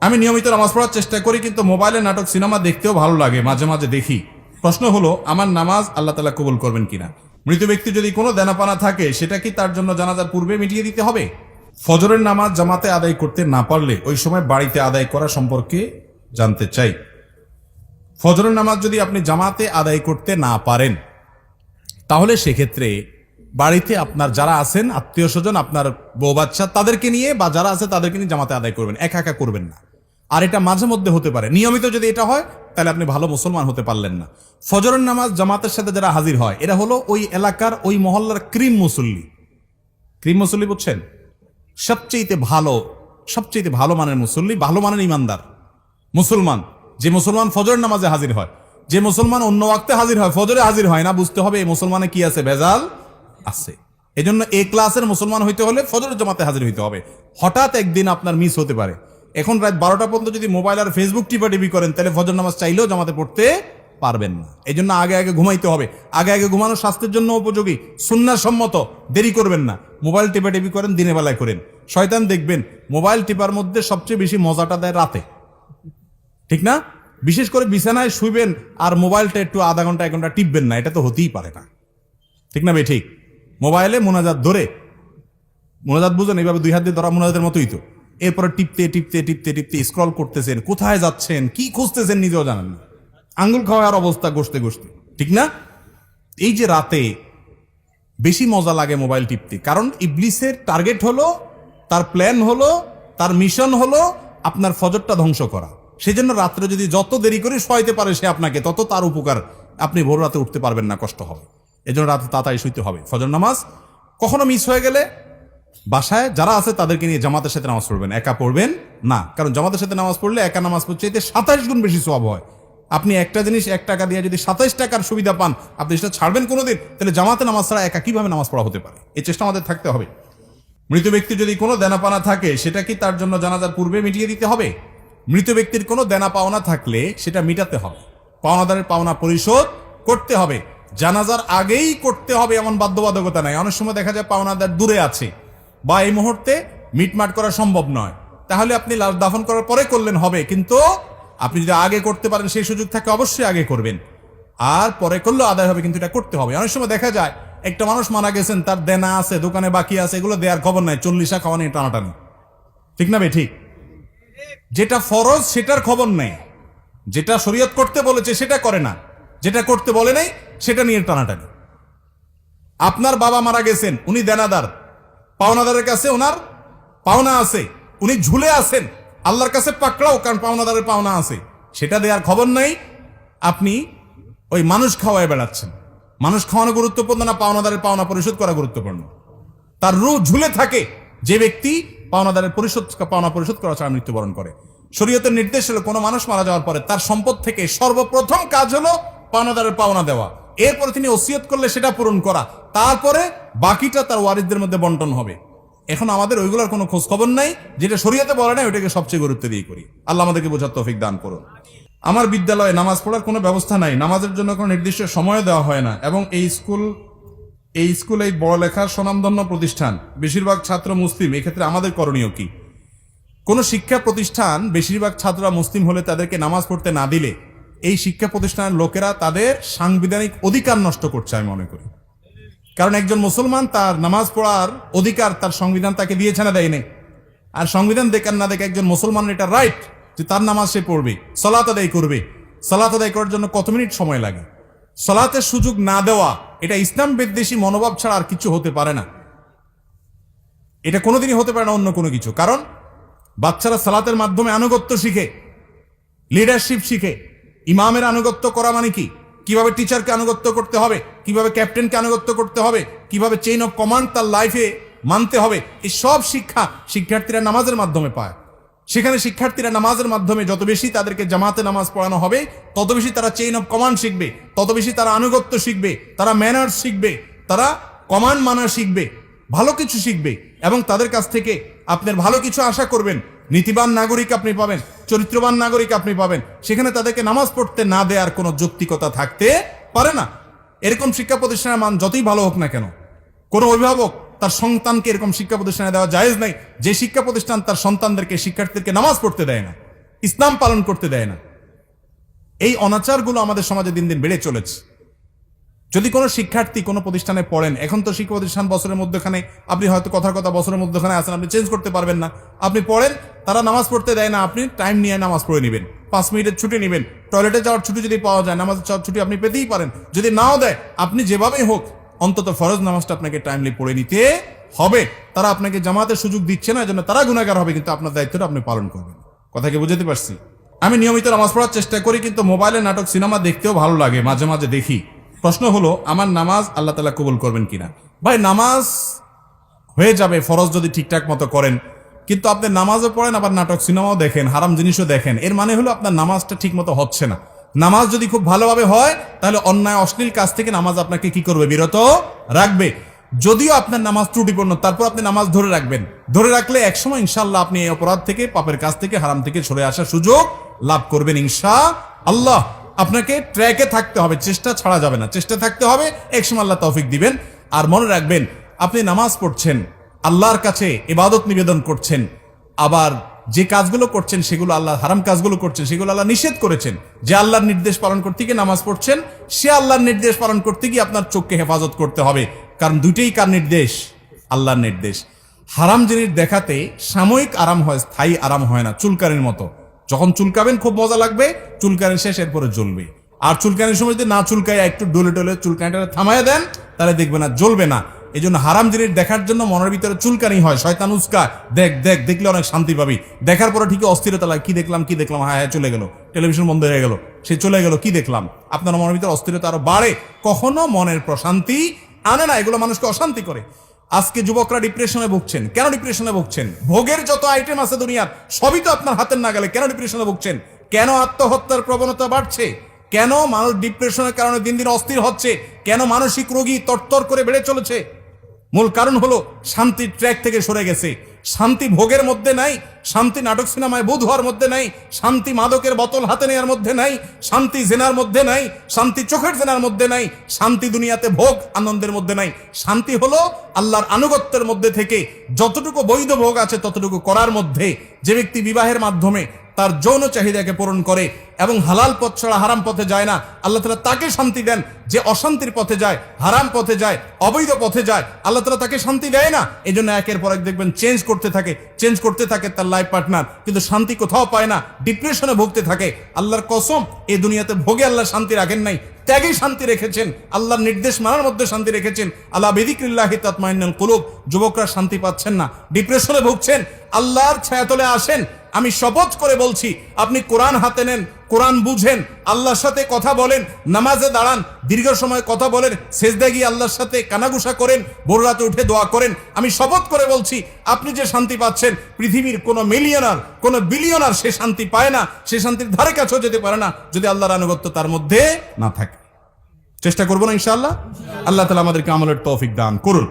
আমি নিয়মিত নামাজ পড়ার চেষ্টা করি, কিন্তু মোবাইলে নাটক সিনেমা দেখতেও ভালো লাগে, মাঝে মাঝে দেখি। প্রশ্ন হলো, আমার নামাজ আল্লাহ তাআলা কবুল করবেন কিনা? মৃত ব্যক্তি যদি কোনো দেনাপানা থাকে, সেটা কি তার জন্য জানাজার পূর্বে মিটিয়ে দিতে হবে? ফজরের নামাজ জামাতে আদায় করতে না পারলে ওই সময় বাড়িতে আদায় করা সম্পর্কে জানতে চাই। ফজরের নামাজ যদি আপনি জামাতে আদায় করতে না পারেন, তাহলে সেক্ষেত্রে বাড়িতে আপনার যারা আছেন আত্মীয় স্বজন, আপনার বউ বাচ্চা, তাদেরকে নিয়ে বা যারা আছে তাদেরকে নিয়ে জামাতে আদায় করবেন, একা একা করবেন না। আর এটা মাঝে মধ্যে হতে পারে, নিয়মিত যদি এটা হয় তাহলে আপনি ভালো মুসলমান হতে পারলেন না। ফজরের নামাজ জামাতের সাথে যারা হাজির হয়, এরা হলো ওই এলাকার ওই মহল্লার ক্রিম মুসল্লি। ক্রিম মুসল্লি বুঝছেন? সবচেয়ে ভালো মানের মুসল্লি, ভালো মানের ইমানদার মুসলমান। যে মুসলমান ফজরের নামাজে হাজির হয়, যে মুসলমান অন্য ওয়াক্তে হাজির হয়, ফজরে হাজির হয় না, বুঝতে হবে এই মুসলমানে কি আছে, ভেজাল আছে। এজন্য এ ক্লাসের মুসলমান হইতে হলে ফজরের জামাতে হাজির হইতে হবে। হঠাৎ একদিন আপনার মিস হতে পারে, এখন রাত 12টা পর্যন্ত যদি মোবাইল আর ফেসবুক টিপাটিপি করেন, তাহলে ফজর নামাজ চাইলেও জামাতে পড়তে পারবেন না। এই জন্য আগে আগে ঘুমাইতে হবে। আগে ঘুমানো স্বাস্থ্যের জন্য উপযোগী, সুন্নাহ সম্মত, দেরি করবেন না। মোবাইল টিপাটিপি করেন, দিনের বেলায় করেন। শয়তান দেখবেন মোবাইল টিপার মধ্যে সবচেয়ে বেশি মজাটা দেয় রাতে, ঠিক না? বিশেষ করে বিছানায় শুইবেন আর মোবাইলটা একটু আধা ঘন্টা 1 ঘন্টা টিপবেন না, এটা তো হতেই পারে না, ঠিক না ভাই? ঠিক। মোবাইলে মোনাজাত ধরে, মোনাজাত বুঝেন, এইভাবে 2 হাত দিয়ে ধরা মোনাজাতের মতোই তো। এরপরে টিপতে স্ক্রল করতেছেন, কোথায় যাচ্ছেন, কি খুঁজতেছেন নিজেও জানেন না, আঙ্গুল খাওয়ার অবস্থা গসতে, ঠিক না? এই যে রাতে বেশি মজা লাগে মোবাইল টিপতে, কারণ ইবলিসের টার্গেট হলো, তার প্ল্যান হলো, তার মিশন হলো আপনার ফজরটা ধ্বংস করা। সেজন্য রাত্রে যদি যত দেরি করে শোয়াইতে পারে সে আপনাকে, তত তার উপকার। আপনি ভোর রাতে উঠতে পারবেন না, কষ্ট হবে। এজন্য রাতে তাড়াতাড়ি শুইতে হবে। ফজর নামাজ কখনো মিস হয়ে গেলে বাসায় যারা আছে তাদেরকে নিয়ে জামাতের সাথে নামাজ পড়বেন, একা পড়বেন না। কারণ জামাতের সাথে নামাজ পড়লে একা নামাজ পড়তে 27 গুণ বেশি সওয়াব হয়। আপনি একটা জিনিস 1 টাকা দিয়ে যদি 27 টাকার সুবিধা পান, আপনি সেটা ছাড়বেন কোনোদিন? তাহলে জামাতে নামাজ ছাড়া একা কিভাবে নামাজ পড়া হতে পারে? এই চেষ্টা আমাদের থাকতে হবে। মৃত ব্যক্তি যদি কোনো দেনাপানা থাকে, সেটা কি তার জন্য জানাজার পূর্বে মিটিয়ে দিতে হবে? মৃত ব্যক্তির কোনো দেনা পাওনা থাকলে সেটা মিটাতে হবে, পাওনাদারের পাওনা পরিশোধ করতে হবে। জানাজার আগেই করতে হবে এমন বাধ্যবাধকতা নাই। অনেক সময় দেখা যায় পাওনাদার দূরে আছে বা এই মুহূর্তে মিটমাট করা সম্ভব নয়, তাহলে আপনি লাশ দাফন করার পরে করলেন হবে, কিন্তু আপনি যদি আগে করতে পারেন, সেই সুযোগ থাকে, অবশ্যই আগে করবেন। আর পরে করলেও আদায় হবে, কিন্তু এটা করতে হবে। অনেক সময় দেখা যায় একটা মানুষ মারা গেছেন, তার দেনা আছে, দোকানে বাকি আছে, এগুলো দেওয়ার খবর নাই, 40 খাওয়া নিয়ে টানাটানি, ঠিক না ভাই? ঠিক। যেটা ফরজ সেটার খবর নেই, যেটা শরীয়ত করতে বলেছে সেটা করে না, যেটা করতে বলে নাই সেটা নিয়ে টানাটানি। আপনার বাবা মারা গেছেন, উনি দেনাদার, পাওনাদারের কাছে ওনার পাওনা আছে, উনি ঝুলে আছেন, আল্লাহর কাছে পাকড়াও, কারণ পাওনাদারের পাওনা আছে, সেটা দেওয়ার খবর নাই। আপনি ওই মানুষ খাওয়ায় বেড়াচ্ছেন। মানুষ খাওয়ানো গুরুত্বপূর্ণ না পাওনাদারের পাওনা পরিশোধ করা গুরুত্বপূর্ণ? তার রূহ ঝুলে থাকে যে ব্যক্তি পাওনাদারের পাওনা পরিশোধ করা ছাড়া মৃত্যুবরণ করে। শরীয়তের নির্দেশ হলো কোনো মানুষ মারা যাওয়ার পরে তার সম্পদ থেকে সর্বপ্রথম কাজ হলো পাওনাদারের পাওনা দেওয়া। এরপরে তিনি ওসিয়ত করলে সেটা পূরণ করা, তারপরে বাকিটা তার ওয়ারিসদের মধ্যে বন্টন হবে। এখন আমাদের ওইগুলোর কোনো খোঁজ খবর নাই, যেটা শরীয়তে বলে নাই ওইটাকে সবচেয়ে গুরুত্ব দিয়ে করি। আল্লাহ আমাদেরকে বোঝার তৌফিক দান করুন। আমার বিদ্যালয়ে নামাজ পড়ার কোনো ব্যবস্থা নাই, নামাজের জন্য কোনো নির্দিষ্ট সময় দেওয়া হয় না, এবং এই স্কুল এই পড়ালেখার স্বনামধন্য প্রতিষ্ঠান, বেশিরভাগ ছাত্র মুসলিম, এক্ষেত্রে আমাদের করণীয় কি? কোন শিক্ষা প্রতিষ্ঠান বেশিরভাগ ছাত্ররা মুসলিম হলে তাদেরকে নামাজ পড়তে না দিলে এই শিক্ষা প্রতিষ্ঠানের লোকেরা তাদের সাংবিধানিক অধিকার নষ্ট করছে আমি মনে করি। কারণ একজন মুসলমান তার নামাজ পড়ার অধিকার তার সংবিধান তাকে দিয়েছে না, দেয়নি? আর সংবিধান দেখার না দেখে একজন মুসলমানের এটা রাইট যে তার নামাজ সে পড়বে, সালাত আদায় করবে। সালাত আদায় করার জন্য কত মিনিট সময় লাগে? সালাতের সুযোগ না দেওয়া এটা ইসলাম বিদ্বেষী মনোভাব ছাড়া আর কিছু হতে পারে না। এটা কোনোদিনই হতে পারে না অন্য কোনো কিছু। কারণ বাচ্চারা সালাতের মাধ্যমে আনুগত্য শিখে, লিডারশিপ শিখে। ইমামের আনুগত্য করা মানে কি? কিভাবে টিচারকে আনুগত্য করতে হবে, কিভাবে ক্যাপ্টেনকে আনুগত্য করতে হবে, কিভাবে চেইন অফ কমান্ড তার লাইফে মানতে হবে, এই সব শিক্ষা শিক্ষার্থীরা নামাজের মাধ্যমে পায়। সেখানে শিক্ষার্থীরা নামাজের মাধ্যমে যত বেশি তাদেরকে জামাতে নামাজ পড়ানো হবে, তত বেশি তারা চেইন অফ কমান্ড শিখবে, তত বেশি তারা আনুগত্য শিখবে, তারা ম্যানার্স শিখবে, তারা কমান্ড মানা শিখবে, ভালো কিছু শিখবে। এবং তাদের কাছ থেকে আপনার ভালো কিছু আশা করবেন, নীতিবান নাগরিক আপনি পাবেন, চরিত্রবান নাগরিক আপনি পাবেন। সেখানে তাদেরকে নামাজ পড়তে না দেওয়ার কোনো যৌক্তিকতা থাকতে পারে না। এরকম শিক্ষা প্রতিষ্ঠানের মান যতই ভালো হোক না কেন, কোনো অভিভাবক তার সন্তানকে এরকম শিক্ষা প্রতিষ্ঠানে দেওয়া জায়েজ নাই যে শিক্ষা প্রতিষ্ঠান তার সন্তানদেরকে, শিক্ষার্থীদেরকে নামাজ পড়তে দেয় না। ইসলাম পালন করতে দেয় না। এই অনাচারগুলো আমাদের সমাজে দিন দিন বেড়ে চলেছে। যদি কোনো শিক্ষার্থী কোনো প্রতিষ্ঠানে পড়েন, এখন তো শিক্ষা প্রতিষ্ঠান বছরের মধ্যখানে, আপনি হয়তো কথার কথা বছরের মধ্যখানে আছেন, আপনি চেঞ্জ করতে পারবেন না, আপনি পড়েন, তারা নামাজ পড়তে দেয় না, আপনি টাইম নিয়ে নামাজ পড়ে নেবেন, 5 মিনিটের ছুটি নেবেন, টয়লেটে যাওয়ার ছুটি যদি পাওয়া যায়, নামাজের যাওয়ার ছুটি আপনি পেতেই পারেন, যদি নাও দেয় আপনি যেভাবেই হোক অন্তত ফরজ নামাজটা আপনাকে টাইমলি পড়ে নিতে হবে। তারা আপনাকে জামাতের সুযোগ দিচ্ছে না, এজন্য তারা গুনাহগার হবে, কিন্তু আপনার দায়িত্বটা আপনি পালন করবেন। কথা কি বুঝাতে পারছি? আমি নিয়মিত নামাজ পড়ার চেষ্টা করি, কিন্তু মোবাইলে নাটক সিনেমা দেখতেও ভালো লাগে, মাঝে মাঝে দেখি। প্রশ্ন হলো, আমার নামাজ আল্লাহ তাআলা কবুল করবেন কিনা? ভাই, নামাজ হয়ে যাবে ফরজ যদি ঠিকঠাক মতো করেন, কিন্তু আপনি নামাজও পড়েন আবার নাটক সিনেমাও দেখেন, হারাম জিনিসও দেখেন, এর মানে হলো আপনার নামাজটা ঠিক মতো হচ্ছে না। নামাজ যদি খুব ভালোভাবে হয় তাহলে অন্যায় অশ্লীল কাজ থেকে নামাজ আপনাকে কি করবে? বিরত রাখবে। যদিও আপনার নামাজ ত্রুটিপূর্ণ, তারপর আপনি নামাজ ধরে রাখবেন, ধরে রাখলে একসময় ইনশাআল্লাহ আপনি এই অপরাধ থেকে, পাপের কাজ থেকে, হারাম থেকে সরে আসার সুযোগ লাভ করবেন ইনশাআল্লাহ। আপনাকে ট্র্যাকে থাকতে হবে, চেষ্টা ছাড়া যাবে না, চেষ্টা থাকতে হবে, একসময় আল্লাহ তৌফিক দিবেন। আর মনে রাখবেন, আপনি নামাজ পড়ছেন, আল্লাহর কাছে ইবাদত নিবেদন করছেন, আবার যে কাজগুলো করছেন সেগুলো আল্লাহ, হারাম কাজগুলো করছেন সেগুলো আল্লাহ নিষেধ করেছেন। যে আল্লাহর নির্দেশ পালন করতে গিয়ে নামাজ পড়ছেন, সে আল্লাহর নির্দেশ পালন করতে গিয়ে আপনার চোখকে হেফাজত করতে হবে, কারণ দুইটাই কার নির্দেশ? আল্লাহর নির্দেশ। হারাম জিনিস দেখাতে সাময়িক আরাম হয়, স্থায়ী আরাম হয় না। চুলকানির মতো, যখন চুলকাবেন খুব মজা লাগবে, চুলকানি শেষ, এরপরে জ্বলবে। আর চুলকানির সময় যদি না চুলকায়, একটু ডলে ডলে চুলকানিটা থামায় দেন, তাহলে দেখবে না, জ্বলবে না। এই জন্য হারাম জিনিস দেখার জন্য মনের ভিতরে চুলকানি হয়, শয়তান উস্কায়, দেখ দেখ, দেখলে অনেক শান্তি পাবি, দেখার পরে ঠিকই অস্থিরতা লাগে, কি দেখলাম কি দেখলাম, হ্যাঁ হ্যাঁ চলে গেল, টেলিভিশন বন্ধ হয়ে গেল, সে চলে গেল, কি দেখলাম। আপনার মনের ভিতরে অস্থিরতা আরো বাড়ে, কখনো মনের প্রশান্তি আনে না, এগুলো মানুষকে অশান্তি করে। আজকে যুবকরা ডিপ্রেশনে ভুগছেন। কেন ডিপ্রেশনে ভুগছেন? ভোগের যত আইটেম আছে দুনিয়ার, সবই তো আপনার হাতের নাগালে। কেন ডিপ্রেশনে ভুগছেন? কেন আত্মহত্যার প্রবণতা বাড়ছে? কেন মানুষ ডিপ্রেশনের কারণে দিন দিন অস্থির হচ্ছে? কেন মানসিক রোগী তরতর করে বেড়ে চলেছে? মূল কারণ হলো শান্তির ট্র্যাক থেকে সরে গেছে। শান্তি ভোগের মধ্যে নাই, শান্তি নাটক সিনেমায় বুধ হওয়ার মধ্যে নাই, শান্তি মাদকের বোতল হাতে নেওয়ার মধ্যে নাই, শান্তি জেনার মধ্যে নাই, শান্তি চোখের জেনার মধ্যে নাই, শান্তি দুনিয়াতে ভোগ আনন্দের মধ্যে নাই। শান্তি হলো আল্লাহর আনুগত্যের মধ্যে থেকে যতটুকু বৈধ ভোগ আছে ততটুকু করার মধ্যে। যে ব্যক্তি বিবাহের মাধ্যমে তার যৌন চাহিদাকে পূরণ করে এবং হালাল পথ ছাড়া হারাম পথে যায় না, আল্লাহ তাআলা তাকে শান্তি দেন। যে অশান্তির পথে যায়, হারাম পথে যায়, অবৈধ পথে যায়, আল্লাহ তাআলা তাকে শান্তি দেয় না। এই জন্য একের পর এক দেখবেন চেঞ্জ করতে থাকে তার লাইফ পার্টনার, কিন্তু শান্তি কোথাও পায় না, ডিপ্রেশনে ভুগতে থাকে। আল্লাহর কসম, এই দুনিয়াতে ভোগে আল্লাহ শান্তি রাখেন নাই, ত্যাগেই শান্তি রেখেছেন, আল্লাহর নির্দেশ মানার মধ্যে শান্তি রেখেছেন। আল্লাহ বিযিকরিল্লাহি তাতমাইন্নুল কুলুব। যুবকরা শান্তি পাচ্ছেন না, ডিপ্রেশনে ভুগছেন, আল্লাহর ছায়াতলে আসেন। আমি শপথ করে বলছি, আপনি কোরআন হাতে নেন, কোরআন বুঝেন, আল্লাহর সাথে কথা বলেন, নামাজে দাঁড়ান, দীর্ঘ সময় কথা বলেন, সেজদায় গিয়ে আল্লাহর সাথে কানাঘুষা করেন, ভোর রাতে উঠে দোয়া করেন। আমি শপথ করে বলছি, আপনি যে শান্তি পাচ্ছেন, পৃথিবীর কোনো মিলিয়নার, কোনো বিলিয়নার সে শান্তি পায় না, সে শান্তির ধারে কাছেও যেতে পারে না যদি আল্লাহর আনুগত্য তার মধ্যে না থাকে। চেষ্টা করবো না ইনশাআল্লাহ? আল্লাহ তাআলা আমাদেরকে আমলের তৌফিক দান করুন।